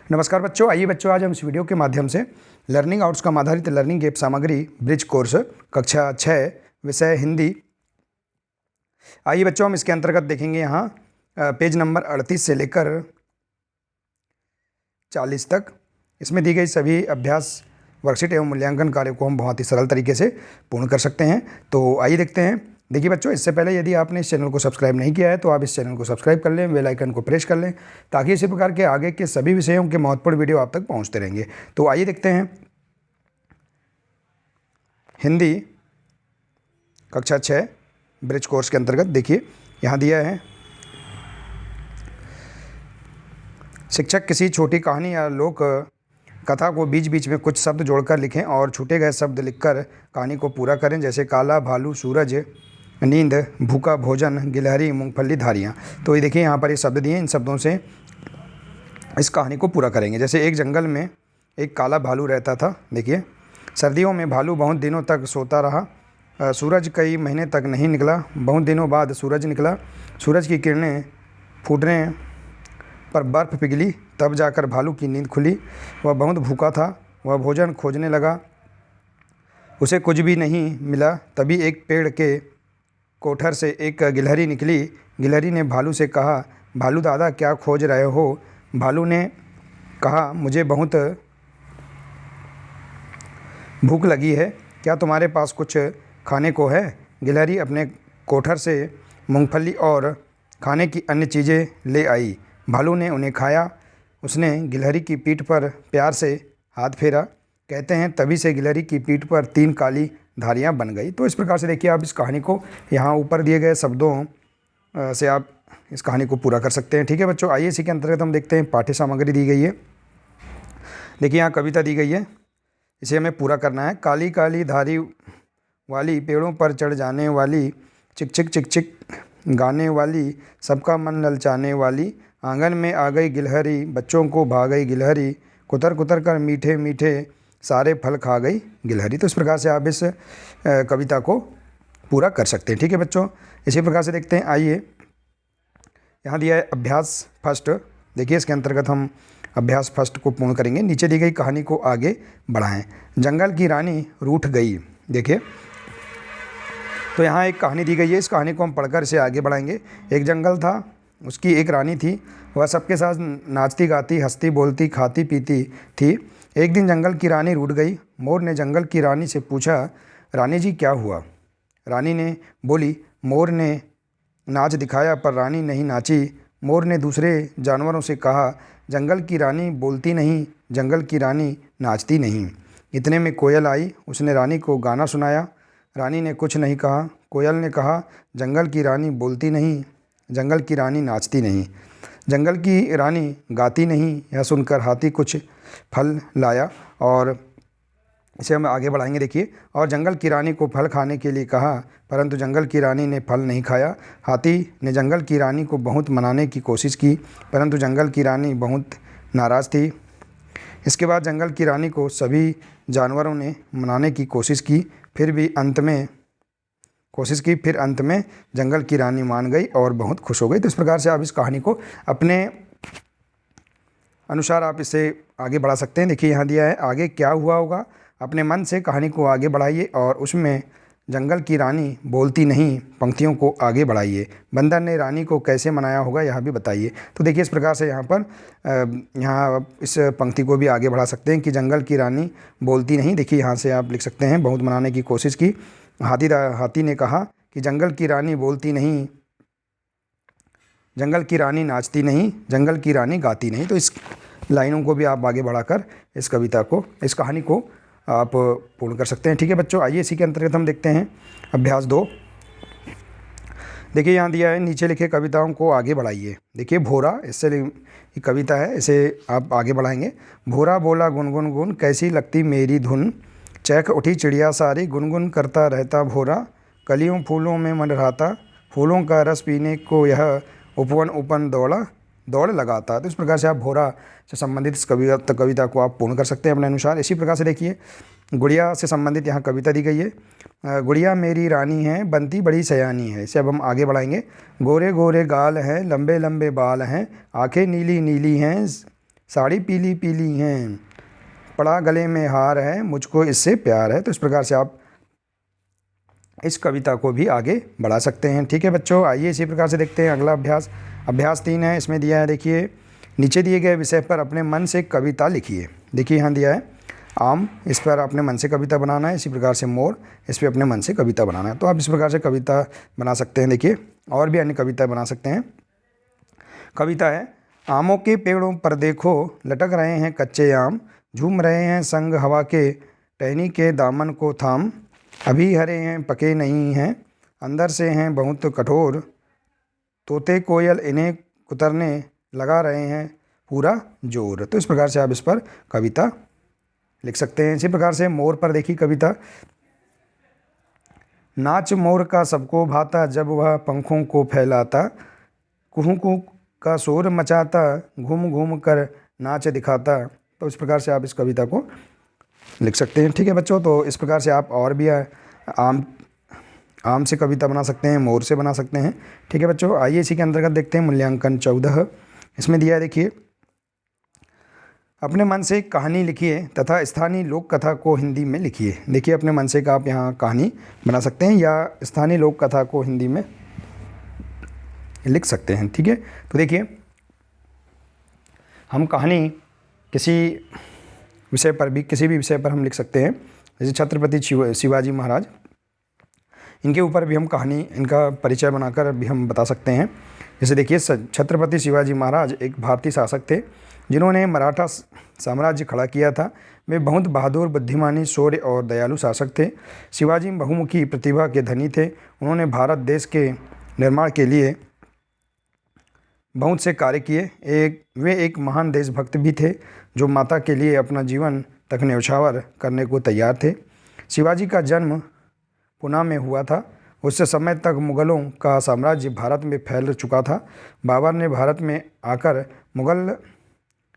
नमस्कार बच्चों, आइए बच्चों आज हम इस वीडियो के माध्यम से लर्निंग आउटकम आधारित लर्निंग ऐप सामग्री ब्रिज कोर्स कक्षा 6 विषय हिंदी। आइए बच्चों हम इसके अंतर्गत देखेंगे यहाँ पेज नंबर 38 से लेकर 40 तक। इसमें दी गई सभी अभ्यास वर्कशीट एवं मूल्यांकन कार्य को हम बहुत ही सरल तरीके से पूर्ण कर सकते हैं। तो आइए देखते हैं। देखिए बच्चों, इससे पहले यदि आपने इस चैनल को सब्सक्राइब नहीं किया है तो आप इस चैनल को सब्सक्राइब कर लें, बेल आइकन को प्रेस कर लें, ताकि इसी प्रकार के आगे के सभी विषयों के महत्वपूर्ण वीडियो आप तक पहुंचते रहेंगे। तो आइए देखते हैं। हिंदी कक्षा 6 ब्रिज कोर्स के अंतर्गत देखिए यहाँ दिया है, शिक्षक किसी छोटी कहानी या लोक कथा को बीच बीच में कुछ शब्द जोड़कर लिखें और छूटे गए शब्द लिखकर कहानी को पूरा करें, जैसे काला भालू, सूरज, नींद, भूखा भोजन, गिलहरी, मूंगफली, धारियाँ। तो ये देखिए यहाँ पर ये शब्द दिए, इन शब्दों से इस कहानी को पूरा करेंगे। जैसे एक जंगल में एक काला भालू रहता था। देखिए, सर्दियों में भालू बहुत दिनों तक सोता रहा। सूरज कई महीने तक नहीं निकला। बहुत दिनों बाद सूरज निकला। सूरज की किरणें फूटने पर बर्फ़ पिघली, तब जाकर भालू की नींद खुली। वह बहुत भूखा था। वह भोजन खोजने लगा, उसे कुछ भी नहीं मिला। तभी एक पेड़ के कोठर से एक गिलहरी निकली। गिलहरी ने भालू से कहा, भालू दादा क्या खोज रहे हो? भालू ने कहा, मुझे बहुत भूख लगी है, क्या तुम्हारे पास कुछ खाने को है? गिलहरी अपने कोठर से मूंगफली और खाने की अन्य चीज़ें ले आई। भालू ने उन्हें खाया। उसने गिलहरी की पीठ पर प्यार से हाथ फेरा। कहते हैं तभी से गिलहरी की पीठ पर 3 काली धारियाँ बन गई। तो इस प्रकार से देखिए आप इस कहानी को यहाँ ऊपर दिए गए शब्दों से आप इस कहानी को पूरा कर सकते हैं। ठीक है बच्चों, आइए इसी के अंतर्गत हम देखते हैं। पाठ्य सामग्री दी गई है। देखिए यहाँ कविता दी गई है, इसे हमें पूरा करना है। काली काली धारी वाली, पेड़ों पर चढ़ जाने वाली, चिक चिक चिक चिक गाने वाली, सबका मन ललचाने वाली, आंगन में आ गई गिलहरी, बच्चों को भा गई गिलहरी, कुतर कुतर कर मीठे मीठे सारे फल खा गई गिलहरी। तो इस प्रकार से आप इस कविता को पूरा कर सकते हैं। ठीक है बच्चों, इसी प्रकार से देखते हैं। आइए यहाँ दिया है अभ्यास फर्स्ट। देखिए इसके अंतर्गत हम अभ्यास फर्स्ट को पूर्ण करेंगे। नीचे दी गई कहानी को आगे बढ़ाएं। जंगल की रानी रूठ गई। देखिए तो यहाँ एक कहानी दी गई है, इस कहानी को हम पढ़कर इसे आगे बढ़ाएंगे। एक जंगल था, उसकी एक रानी थी। वह सबके साथ नाचती गाती, हंसती बोलती, खाती पीती थी। एक दिन जंगल की रानी रूठ गई। मोर ने जंगल की रानी से पूछा, रानी जी क्या हुआ? रानी ने बोली, मोर ने नाच दिखाया पर रानी नहीं नाची। मोर ने दूसरे जानवरों से कहा, जंगल की रानी बोलती नहीं, जंगल की रानी नाचती नहीं। इतने में कोयल आई, उसने रानी को गाना सुनाया। रानी ने कुछ नहीं कहा। कोयल ने कहा, जंगल की रानी बोलती नहीं, जंगल की रानी नाचती नहीं, जंगल की रानी गाती नहीं। यह सुनकर हाथी कुछ फल लाया और इसे हम आगे बढ़ाएंगे। देखिए, और जंगल की रानी को फल खाने के लिए कहा, परंतु जंगल की रानी ने फल नहीं खाया। हाथी ने जंगल की रानी को बहुत मनाने की कोशिश की, परंतु जंगल की रानी बहुत नाराज़ थी। इसके बाद जंगल की रानी को सभी जानवरों ने मनाने की कोशिश की, फिर अंत में जंगल की रानी मान गई और बहुत खुश हो गई। तो इस प्रकार से आप इस कहानी को अपने अनुसार आप इसे आगे बढ़ा सकते हैं। देखिए यहाँ दिया है, आगे क्या हुआ होगा? अपने मन से कहानी को आगे बढ़ाइए और उसमें जंगल की रानी बोलती नहीं पंक्तियों को आगे बढ़ाइए। बंदर ने रानी को कैसे मनाया होगा यह भी बताइए। तो देखिए इस प्रकार से यहाँ पर यहाँ इस पंक्ति को भी आगे बढ़ा सकते हैं कि जंगल की रानी बोलती नहीं। देखिए यहाँ से आप लिख सकते हैं, बहुत मनाने की कोशिश की। हाथी ने कहा कि जंगल की रानी बोलती नहीं, जंगल की रानी नाचती नहीं, जंगल की रानी गाती नहीं। तो इस लाइनों को भी आप आगे बढ़ाकर इस कविता को, इस कहानी को आप पूर्ण कर सकते हैं। ठीक है बच्चों, आइए इसी के अंतर्गत हम देखते हैं अभ्यास 2। देखिए यहाँ दिया है, नीचे लिखे कविताओं को आगे बढ़ाइए। देखिए भोरा, इससे ये कविता है, इसे आप आगे बढ़ाएंगे। भोरा बोला गुनगुन गुन, कैसी लगती मेरी धुन, चहक उठी चिड़िया सारी, गुनगुन करता रहता भोरा, कलियों फूलों में मंडराता, फूलों का रस पीने को यह उपवन उपन दौड़ लगाता। तो इस प्रकार से आप भोरा से संबंधित इस कविता को आप पूर्ण कर सकते हैं अपने अनुसार। इसी प्रकार से देखिए, गुड़िया से संबंधित यहाँ कविता दी गई है। गुड़िया मेरी रानी है, बनती बड़ी सयानी है। इसे अब हम आगे बढ़ाएंगे। गोरे गोरे गाल हैं, लंबे लंबे बाल हैं, आंखें नीली नीली हैं, साड़ी पीली पीली हैं, पड़ा गले में हार है, मुझको इससे प्यार है। तो इस प्रकार से आप इस कविता को भी आगे बढ़ा सकते हैं। ठीक है बच्चों, आइए इसी प्रकार से देखते हैं अगला अभ्यास। अभ्यास 3 है, इसमें दिया है देखिए, नीचे दिए गए विषय पर अपने मन से कविता लिखिए। देखिए यहाँ दिया है आम, इस पर अपने मन से कविता बनाना है। इसी प्रकार से मोर, इस पर अपने मन से कविता बनाना है। तो आप इस प्रकार से कविता बना सकते हैं। देखिए और भी अन्य कविता बना सकते हैं। कविता है, आमों के पेड़ों पर देखो लटक रहे हैं कच्चे आम, झूम रहे हैं संग हवा के, टहनी के दामन को थाम, अभी हरे हैं पके नहीं हैं, अंदर से हैं बहुत कठोर, तोते कोयल इन्हें कुतरने लगा रहे हैं पूरा जोर। तो इस प्रकार से आप इस पर कविता लिख सकते हैं। इसी प्रकार से मोर पर देखिए कविता, नाच मोर का सबको भाता, जब वह पंखों को फैलाता, कुहू कुहू का शोर मचाता, घूम घूम कर नाच दिखाता। तो इस प्रकार से आप इस कविता को लिख सकते हैं। ठीक है बच्चों, तो इस प्रकार से आप और भी आम से कविता बना सकते हैं, मोर से बना सकते हैं। ठीक है बच्चों, आइए इसी के अंतर्गत देखते हैं मूल्यांकन 14। इसमें दिया है देखिए, अपने मन से कहानी लिखिए तथा स्थानीय लोक कथा को हिंदी में लिखिए। देखिए अपने मन से का आप यहाँ कहानी बना सकते हैं या स्थानीय लोक कथा को हिंदी में लिख सकते हैं। ठीक है, तो देखिए हम कहानी किसी विषय पर भी, किसी भी विषय पर हम लिख सकते हैं। जैसे छत्रपति शिवाजी महाराज, इनके ऊपर भी हम कहानी, इनका परिचय बनाकर भी हम बता सकते हैं। जैसे देखिए छत्रपति शिवाजी महाराज एक भारतीय शासक थे जिन्होंने मराठा साम्राज्य खड़ा किया था। वे बहुत बहादुर, बुद्धिमानी, शौर्य और दयालु शासक थे। शिवाजी बहुमुखी प्रतिभा के धनी थे। उन्होंने भारत देश के निर्माण के लिए बहुत से कार्य किए। वे एक महान देशभक्त भी थे जो माता के लिए अपना जीवन तक न्यौछावर करने को तैयार थे। शिवाजी का जन्म पुणे में हुआ था। उस समय तक मुग़लों का साम्राज्य भारत में फैल चुका था। बाबर ने भारत में आकर मुग़ल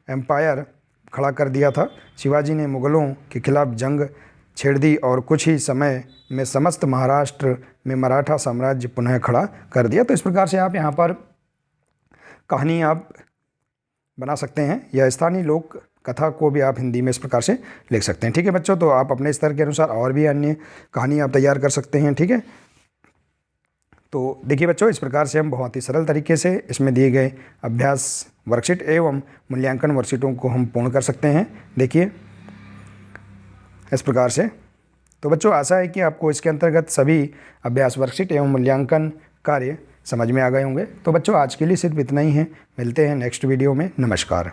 एम्पायर खड़ा कर दिया था। शिवाजी ने मुग़लों के खिलाफ जंग छेड़ दी और कुछ ही समय में समस्त महाराष्ट्र में मराठा साम्राज्य पुनः खड़ा कर दिया। तो इस प्रकार से आप यहाँ पर कहानी आप बना सकते हैं या स्थानीय लोक कथा को भी आप हिंदी में इस प्रकार से लिख सकते हैं। ठीक है बच्चों, तो आप अपने स्तर के अनुसार और भी अन्य कहानी आप तैयार कर सकते हैं। ठीक है, तो देखिए बच्चों, इस प्रकार से हम बहुत ही सरल तरीके से इसमें दिए गए अभ्यास वर्कशीट एवं मूल्यांकन वर्कशीटों को हम पूर्ण कर सकते हैं। देखिए इस प्रकार से। तो बच्चों आशा है कि आपको इसके अंतर्गत सभी अभ्यास वर्कशीट एवं मूल्यांकन कार्य समझ में आ गए होंगे। तो बच्चों आज के लिए सिर्फ इतना ही है। मिलते हैं नेक्स्ट वीडियो में। नमस्कार।